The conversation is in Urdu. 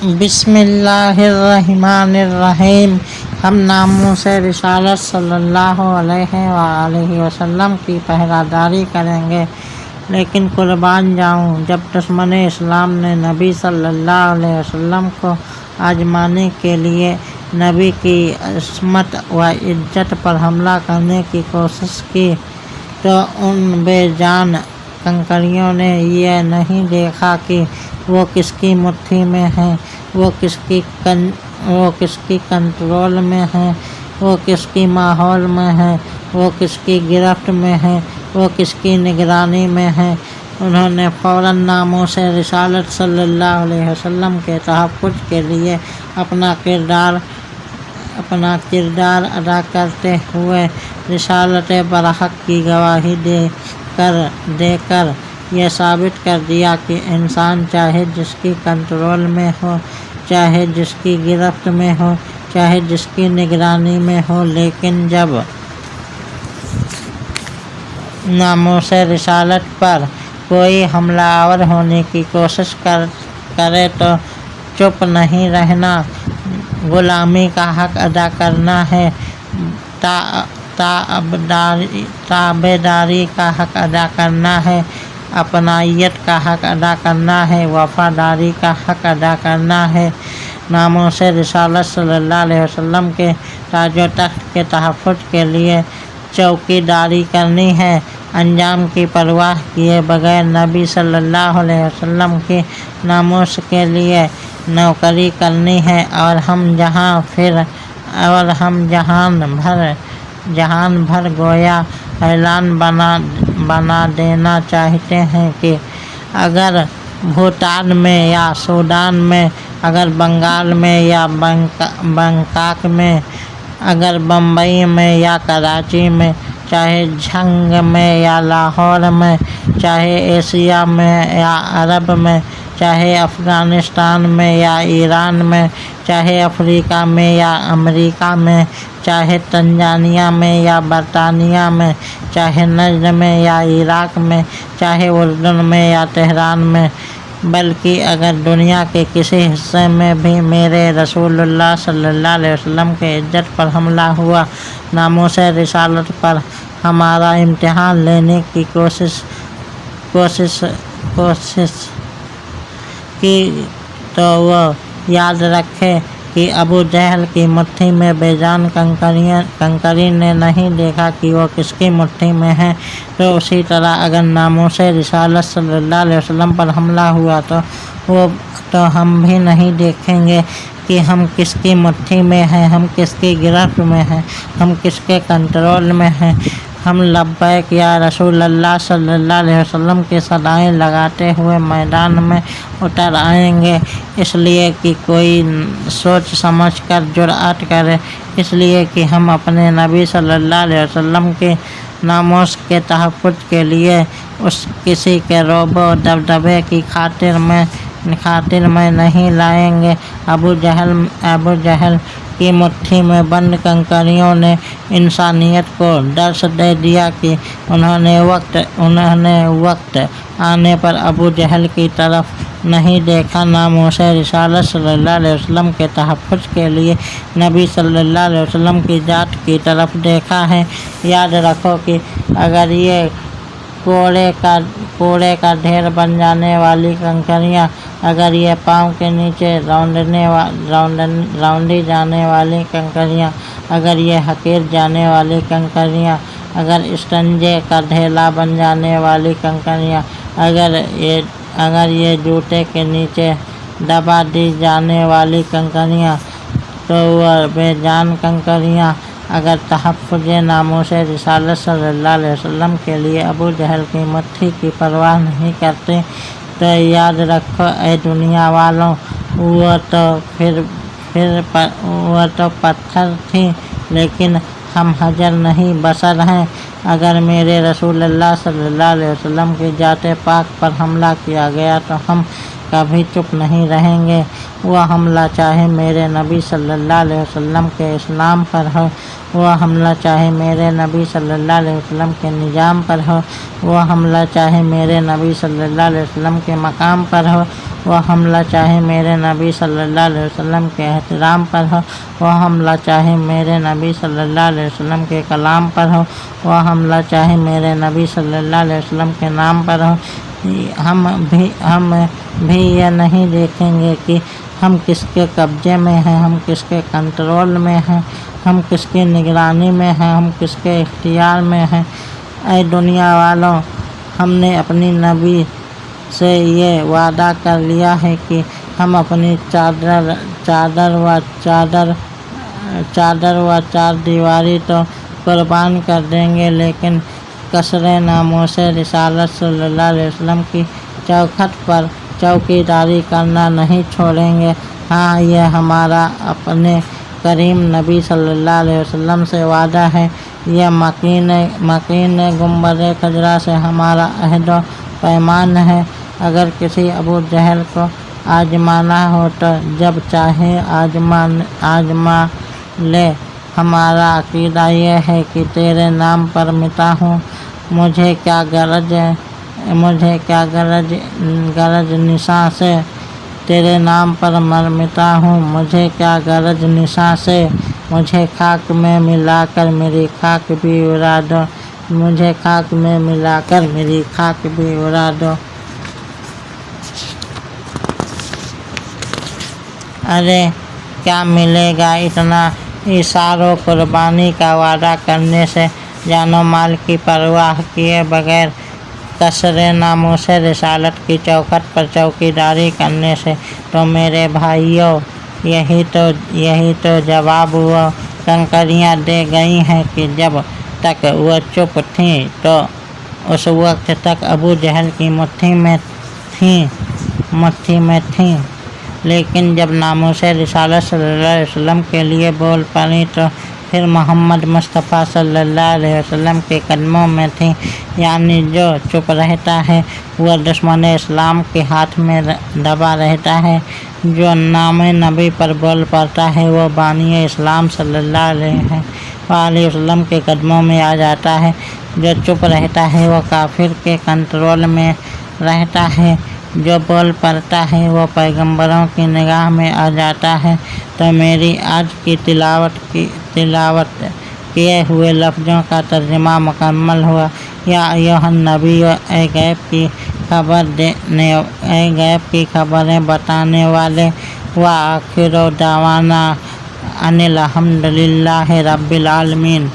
بسم اللہ الرحمن الرحیم۔ ہم ناموں سے رسالت صلی اللہ علیہ وآلہ وسلم کی پہراداری کریں گے، لیکن قربان جاؤں جب دشمن اسلام نے نبی صلی اللہ علیہ وسلم کو آزمانے کے لیے نبی کی عصمت و عزت پر حملہ کرنے کی کوشش کی تو ان بے جان کنکریوں نے یہ نہیں دیکھا کہ وہ کس کی مٹھی میں ہیں، وہ کس کی کنٹرول میں ہیں، وہ کس کی ماحول میں ہیں، وہ کس کی گرفت میں ہیں، وہ کس کی نگرانی میں ہیں۔ انہوں نے فوراً ناموں سے رسالت صلی اللہ علیہ وسلم کے تحفظ کے لیے اپنا کردار ادا کرتے ہوئے رسالت برحق کی گواہی دے کر یہ ثابت کر دیا کہ انسان چاہے جس کی کنٹرول میں ہو، چاہے جس کی گرفت میں ہو، چاہے جس کی نگرانی میں ہو، لیکن جب ناموس رسالت پر کوئی حملہ آور ہونے کی کوشش کرے تو چپ نہیں رہنا، غلامی کا حق ادا کرنا ہے، تابعداری کا حق ادا کرنا ہے، اپنائیت کا حق ادا کرنا ہے، وفاداری کا حق ادا کرنا ہے، ناموس رسالت صلی اللہ علیہ وسلم کے تاج و تخت کے تحفظ کے لیے چوکی داری کرنی ہے، انجام کی پرواہ کیے بغیر نبی صلی اللہ علیہ وسلم کی ناموس کے لیے نوکری کرنی ہے، اور ہم جہان بھر گویا اعلان بنا دینا چاہتے ہیں کہ اگر بھوٹان میں یا سوڈان میں، اگر بنگال میں یا بنکاک میں، اگر بمبئی میں یا کراچی میں، چاہے جھنگ میں یا لاہور میں، چاہے ایشیا میں یا عرب میں، چاہے افغانستان میں یا ایران میں، چاہے افریقہ میں یا امریکہ میں، چاہے تنزانیہ میں یا برطانیہ میں، چاہے نجد میں یا عراق میں، چاہے اردن میں یا تہران میں، بلکہ اگر دنیا کے کسی حصے میں بھی میرے رسول اللہ صلی اللہ علیہ وسلم کے عزت پر حملہ ہوا، ناموس رسالت پر ہمارا امتحان لینے کی کوشش کی تو وہ یاد رکھے کہ ابو جہل کی مٹھی میں بے جان کنکری نے نہیں دیکھا کہ وہ کس کی مٹھی میں ہے، تو اسی طرح اگر ناموس رسالت صلی اللہ علیہ وسلم پر حملہ ہوا تو ہم بھی نہیں دیکھیں گے کہ ہم کس کی مٹھی میں ہیں، ہم کس کی گرفت میں ہیں، ہم کس کے کنٹرول میں ہیں۔ ہم لبیک یا رسول اللہ صلی اللہ علیہ وسلم کی صدائیں لگاتے ہوئے میدان میں اتر آئیں گے، اس لیے کہ کوئی سوچ سمجھ کر جرأت کرے، اس لیے کہ ہم اپنے نبی صلی اللہ علیہ وسلم کی ناموس کے تحفظ کے لیے کسی کے رعب و دبدبے کی خاطر میں نہیں لائیں گے۔ ابو جہل کی مٹھی میں بند کنکریوں نے انسانیت کو درس دے دیا کہ انہوں نے وقت آنے پر ابو جہل کی طرف نہیں دیکھا، ناموس رسالت صلی اللہ علیہ وسلم کے تحفظ کے لیے نبی صلی اللہ علیہ وسلم کی ذات کی طرف دیکھا ہے۔ یاد رکھو کہ اگر یہ کوڑے کا ڈھیر بن جانے والی کنکریاں، اگر یہ پاؤں کے نیچے رونڈی جانے والی کنکریاں، اگر یہ ہکیل جانے والی کنکریاں، اگر استنجے کا ڈھیلا بن جانے والی کنکریاں، اگر یہ جوتے کے نیچے دبا دی جانے والی کنکریاں، تو وہ بے جان کنکریاں اگر تحفظ ناموس رسالت صلی اللہ علیہ وسلم کے لیے ابو جہل کی مٹھی کی پرواہ نہیں کرتے، تو یاد رکھو اے دنیا والوں، وہ تو پتھر تھی لیکن ہم حجر نہیں بشر ہیں۔ اگر میرے رسول اللہ صلی اللہ علیہ وسلم کی ذات پاک پر حملہ کیا گیا تو ہم کبھی چپ نہیں رہیں گے۔ وہ حملہ چاہے میرے نبی صلی اللہ علیہ وسلم کے اسلام پر ہو، وہ حملہ چاہے میرے نبی صلی اللہ علیہ وسلم کے نظام پر ہو، وہ حملہ چاہے میرے نبی صلی اللہ علیہ وسلم کے مقام پر ہو، وہ حملہ چاہے میرے نبی صلی اللہ علیہ وسلم کے احترام پر ہو، وہ حملہ چاہے میرے نبی صلی اللہ علیہ وسلم کے کلام پر ہو، وہ حملہ چاہے میرے نبی صلی اللہ علیہ وسلم کے نام پر ہو، ہم بھی یہ نہیں دیکھیں گے کہ ہم کس کے قبضے میں ہیں، ہم کس کے کنٹرول میں ہیں، ہم کس کی نگرانی میں ہیں، ہم کس کے اختیار میں ہیں۔ اے دنیا والوں، ہم نے اپنی نبی سے یہ وعدہ کر لیا ہے کہ ہم اپنی چادر و چار دیواری تو قربان کر دیں گے، لیکن قصر ناموس رسالت صلی اللہ علیہ وسلم کی چوکھٹ پر چوکی داری کرنا نہیں چھوڑیں گے۔ ہاں، یہ ہمارا اپنے کریم نبی صلی اللہ علیہ وسلم سے وعدہ ہے، یہ مکین گنبد خضرا سے ہمارا عہد و پیمان ہے۔ اگر کسی ابو جہل کو آزمانا ہو تو جب چاہے آزما لے، ہمارا عقیدہ یہ ہے کہ تیرے نام پر مٹا ہوں، مجھے کیا غرض نساں سے، تیرے نام پر مٹا ہوں، مجھے کیا غرض نساں سے، مجھے خاک میں ملا کر میری خاک بھی اڑا دو، مجھے خاک میں ملا کر میری خاک بھی اڑا دو۔ ارے کیا ملے گا اتنا ایثار و قربانی کا وعدہ کرنے سے، جان و مال کی پرواہ کیے بغیر قصر ناموس رسالت کی چوکھٹ پر چوکی داری کرنے سے؟ تو میرے بھائیوں، یہی تو جواب وہ کنکریاں دے گئی ہیں کہ جب تک وہ چپ تھیں تو اس وقت تک ابو جہل کی مٹھی میں تھیں، لیکن جب ناموس رسالت صلی اللہ علیہ وسلم کے لیے بول پڑی تو پھر محمد مصطفیٰ صلی اللہ علیہ وسلم کے قدموں میں تھیں۔ یعنی جو چپ رہتا ہے وہ دشمن اسلام کے ہاتھ میں دبا رہتا ہے، جو نام نبی پر بول پڑتا ہے وہ بانی اسلام صلی اللہ علیہ وسلم کے قدموں میں آ جاتا ہے، جو چپ رہتا ہے وہ کافر کے کنٹرول میں رہتا ہے، جو بول پڑتا ہے وہ پیغمبروں کی نگاہ میں آ جاتا ہے۔ تو میری آج کی تلاوت کیے ہوئے لفظوں کا ترجمہ مکمل ہوا۔ یا ایھا النبی، اے غیب کی خبریں بتانے والے، وآخر دعوانا ان الحمد للہ رب العالمین۔